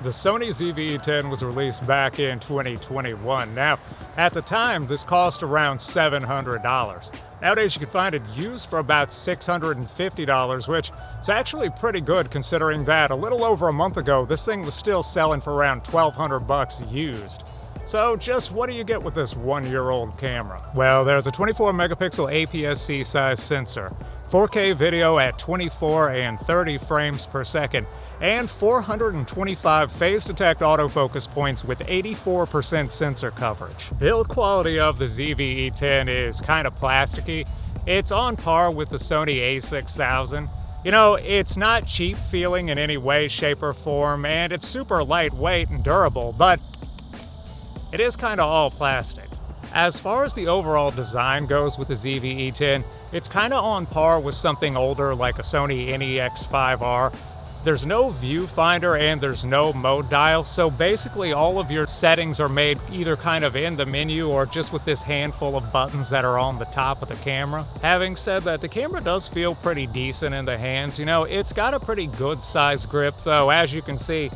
The Sony ZV E10 was released back in 2021. Now, at the time, this cost around $700. Nowadays, you can find it used for about $650, which is actually pretty good considering that a little over a month ago, this thing was still selling for around $1,200 used. So just what do you get with this one-year-old camera? Well, there's a 24 megapixel APS-C size sensor, 4K video at 24 and 30 frames per second, and 425 phase detect autofocus points with 84% sensor coverage. Build quality of the ZV E10 is kind of plasticky. It's on par with the Sony a6000. You know, it's not cheap feeling in any way, shape, or form, and it's super lightweight and durable, but it is kind of all plastic. As far as the overall design goes with the ZV E10, it's kind of on par with something older like a Sony NEX5R. There's no viewfinder and there's no mode dial, so basically all of your settings are made either kind of in the menu or just with this handful of buttons that are on the top of the camera. Having said that, the camera does feel pretty decent in the hands. You know, it's got a pretty good size grip, though, as you can see.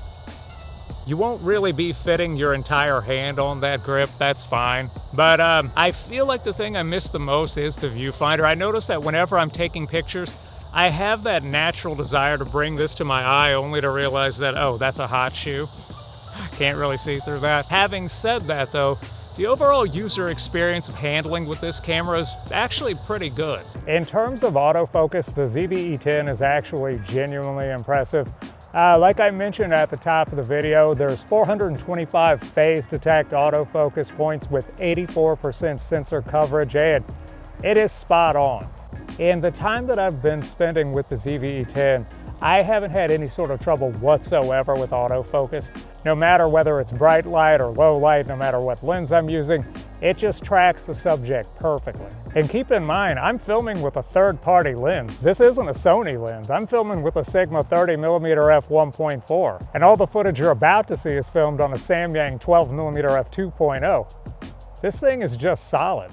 You won't really be fitting your entire hand on that grip, that's fine. But I feel like the thing I miss the most is the viewfinder. I notice that whenever I'm taking pictures, I have that natural desire to bring this to my eye only to realize that, oh, that's a hot shoe. Can't really see through that. Having said that though, the overall user experience of handling with this camera is actually pretty good. In terms of autofocus, the ZV E10 is actually genuinely impressive. Like I mentioned at the top of the video, there's 425 phase detect autofocus points with 84% sensor coverage, and it is spot on. In the time that I've been spending with the ZV E10, I haven't had any sort of trouble whatsoever with autofocus. No matter whether it's bright light or low light, no matter what lens I'm using, it just tracks the subject perfectly. And keep in mind, I'm filming with a third-party lens. This isn't a Sony lens. I'm filming with a Sigma 30mm f1.4. And all the footage you're about to see is filmed on a Samyang 12mm f2.0. This thing is just solid.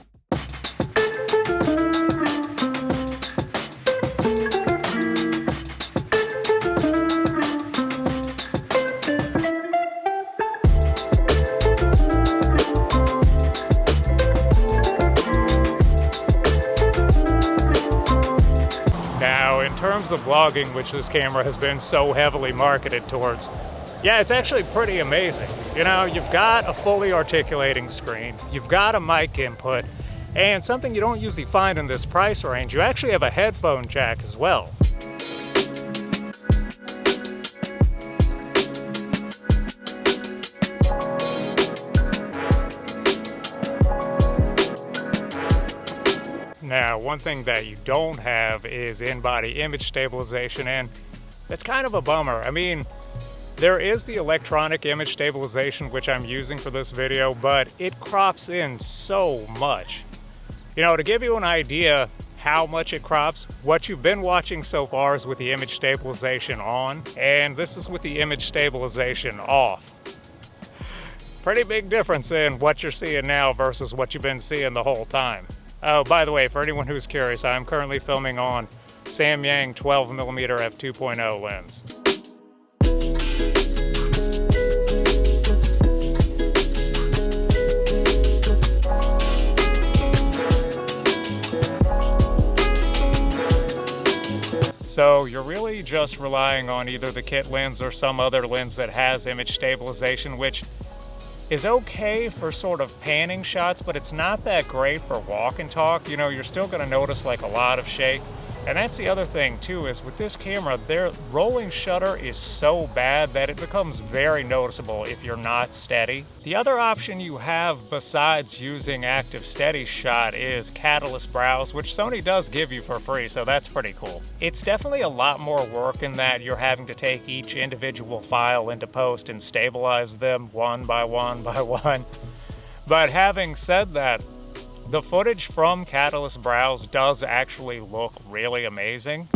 In terms of vlogging, which this camera has been so heavily marketed towards, yeah, it's actually pretty amazing. You know, you've got a fully articulating screen, you've got a mic input, and something you don't usually find in this price range, you actually have a headphone jack as well. Now, one thing that you don't have is in-body image stabilization, and that's kind of a bummer. I mean, there is the electronic image stabilization, which I'm using for this video, but it crops in so much. You know, to give you an idea how much it crops, what you've been watching so far is with the image stabilization on, and this is with the image stabilization off. Pretty big difference in what you're seeing now versus what you've been seeing the whole time. Oh, by the way, for anyone who's curious, I'm currently filming on Samyang 12mm f2.0 lens. So you're really just relying on either the kit lens or some other lens that has image stabilization, which is okay for sort of panning shots, but it's not that great for walk and talk. You know, you're still gonna notice like a lot of shake. And that's the other thing too, is with this camera, their rolling shutter is so bad that it becomes very noticeable if you're not steady. The other option you have besides using active steady shot is catalyst browse, which Sony does give you for free, so that's pretty cool. It's definitely a lot more work in that you're having to take each individual file into post and stabilize them one by one by one. But having said that, the footage from Catalyst Browse does actually look really amazing.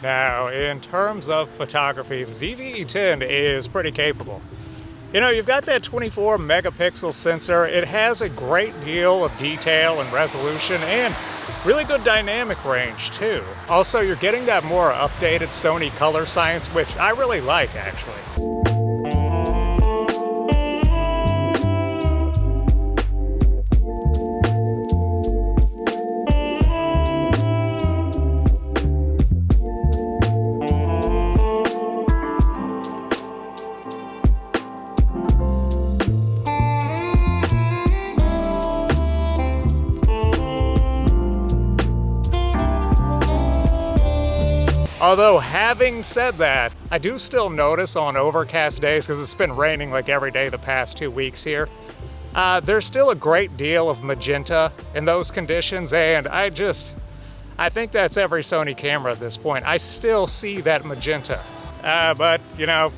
Now, in terms of photography, the ZV E10 is pretty capable. You know, you've got that 24 megapixel sensor. It has a great deal of detail and resolution and really good dynamic range too. Also, you're getting that more updated Sony color science, which I really like actually. Although, having said that, I do still notice on overcast days, because it's been raining like every day the past 2 weeks here, there's still a great deal of magenta in those conditions, and I think that's every Sony camera at this point. I still see that magenta, but, you know,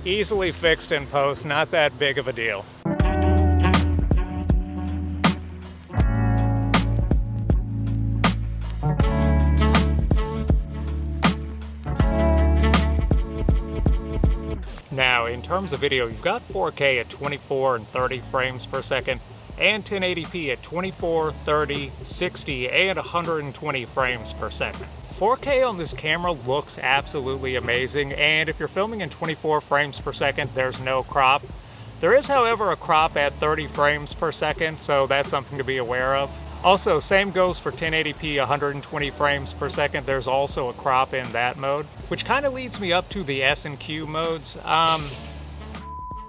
easily fixed in post, not that big of a deal. Now, in terms of video, you've got 4K at 24 and 30 frames per second, and 1080p at 24, 30, 60, and 120 frames per second. 4K on this camera looks absolutely amazing, and if you're filming in 24 frames per second, there's no crop. There is, however, a crop at 30 frames per second, so that's something to be aware of. Also, same goes for 1080p 120 frames per second. There's also a crop in that mode, which kind of leads me up to the S&Q modes.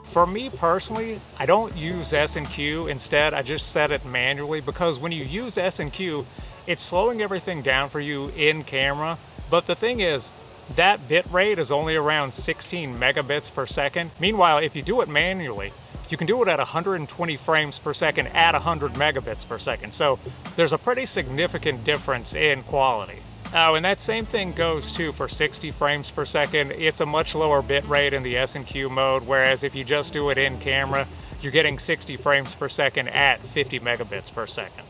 For me personally, I don't use S&Q. Instead, I just set it manually, because when you use S&Q, it's slowing everything down for you in camera. But the thing is, that bit rate is only around 16 megabits per second. Meanwhile, if you do it manually, you can do it at 120 frames per second at 100 megabits per second. So there's a pretty significant difference in quality. Oh, and that same thing goes too for 60 frames per second. It's a much lower bit rate in the S&Q mode, whereas if you just do it in camera, you're getting 60 frames per second at 50 megabits per second.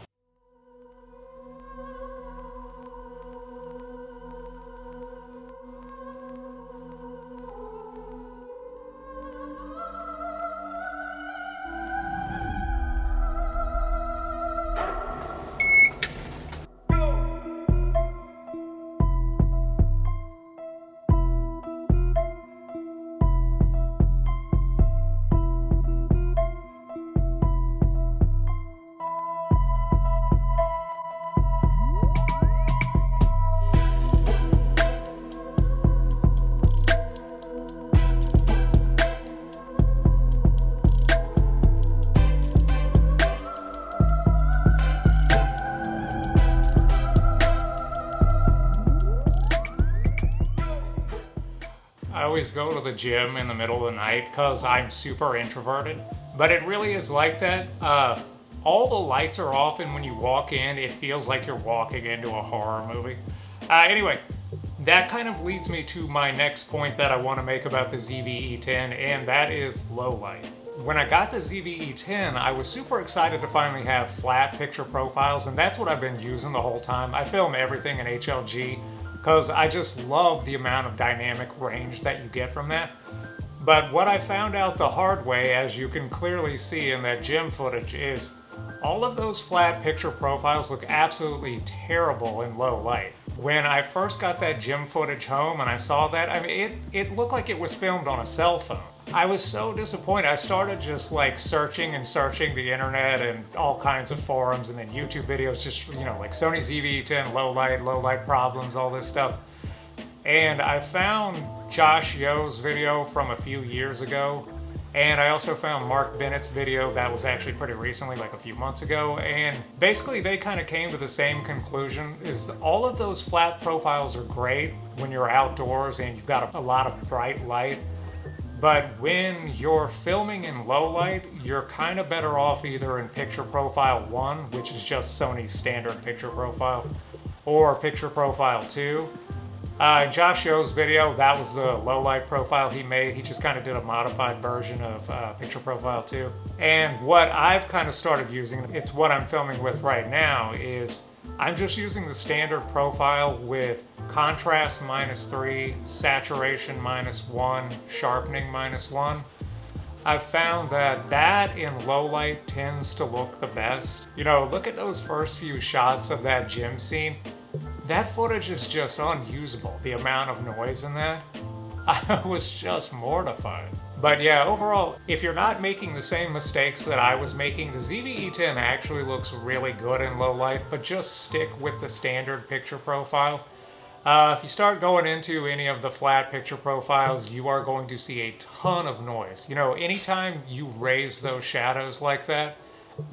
I always go to the gym in the middle of the night because I'm super introverted, but it really is like that. All the lights are off, and when you walk in, it feels like you're walking into a horror movie. Anyway, that kind of leads me to my next point that I want to make about the ZV E10, and that is low light. When I got the ZV E10, I was super excited to finally have flat picture profiles, and that's what I've been using the whole time. I film everything in HLG because I just love the amount of dynamic range that you get from that. But what I found out the hard way, as you can clearly see in that gym footage, is all of those flat picture profiles look absolutely terrible in low light. When I first got that gym footage home and I saw that, I mean, it looked like it was filmed on a cell phone. I was so disappointed. I started just like searching the internet and all kinds of forums and then YouTube videos, just, you know, like Sony ZV E10, low light problems, all this stuff. And I found Josh Yo's video from a few years ago. And I also found Mark Bennett's video that was actually pretty recently, like a few months ago. And basically they kind of came to the same conclusion, is that all of those flat profiles are great when you're outdoors and you've got a lot of bright light. But when you're filming in low light, you're kind of better off either in picture profile 1, which is just Sony's standard picture profile, or picture profile 2. Josh Yo's video, that was the low light profile he made. He just kind of did a modified version of picture profile 2. And what I've kind of started using, it's what I'm filming with right now, is I'm just using the standard profile with contrast -3, saturation -1, sharpening -1. I've found that in low light tends to look the best. You know, look at those first few shots of that gym scene. That footage is just unusable, the amount of noise in that. I was just mortified. But yeah, overall, if you're not making the same mistakes that I was making, the ZV E10 actually looks really good in low light, but just stick with the standard picture profile. If you start going into any of the flat picture profiles, you are going to see a ton of noise. You know, anytime you raise those shadows like that,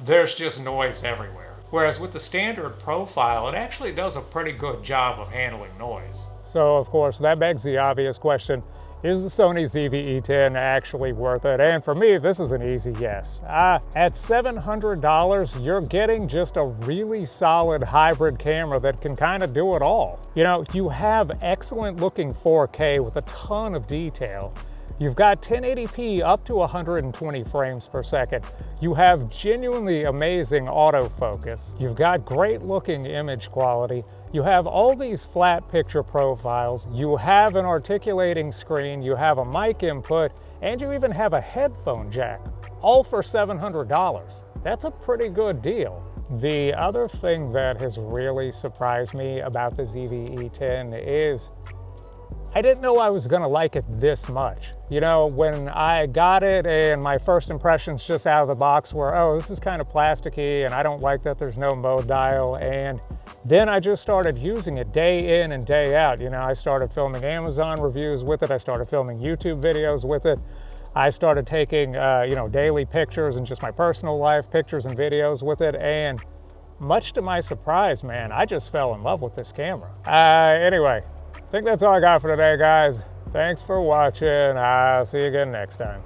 there's just noise everywhere. Whereas with the standard profile, it actually does a pretty good job of handling noise. So of course, that begs the obvious question, is the Sony ZV E10 actually worth it? And for me, this is an easy yes. At $700, you're getting just a really solid hybrid camera that can kind of do it all. You know, you have excellent looking 4K with a ton of detail. You've got 1080p up to 120 frames per second. You have genuinely amazing autofocus. You've got great looking image quality. You have all these flat picture profiles. You have an articulating screen. You have a mic input, and you even have a headphone jack, all for $700. That's a pretty good deal. The other thing that has really surprised me about the ZV E10 is I didn't know I was gonna like it this much. You know, when I got it and my first impressions just out of the box were, oh, this is kind of plasticky and I don't like that there's no mode dial. And then I just started using it day in and day out. You know, I started filming Amazon reviews with it. I started filming YouTube videos with it. I started taking, you know, daily pictures and just my personal life pictures and videos with it. And much to my surprise, man, I just fell in love with this camera. Anyway, I think that's all I got for today, guys. Thanks for watching. I'll see you again next time.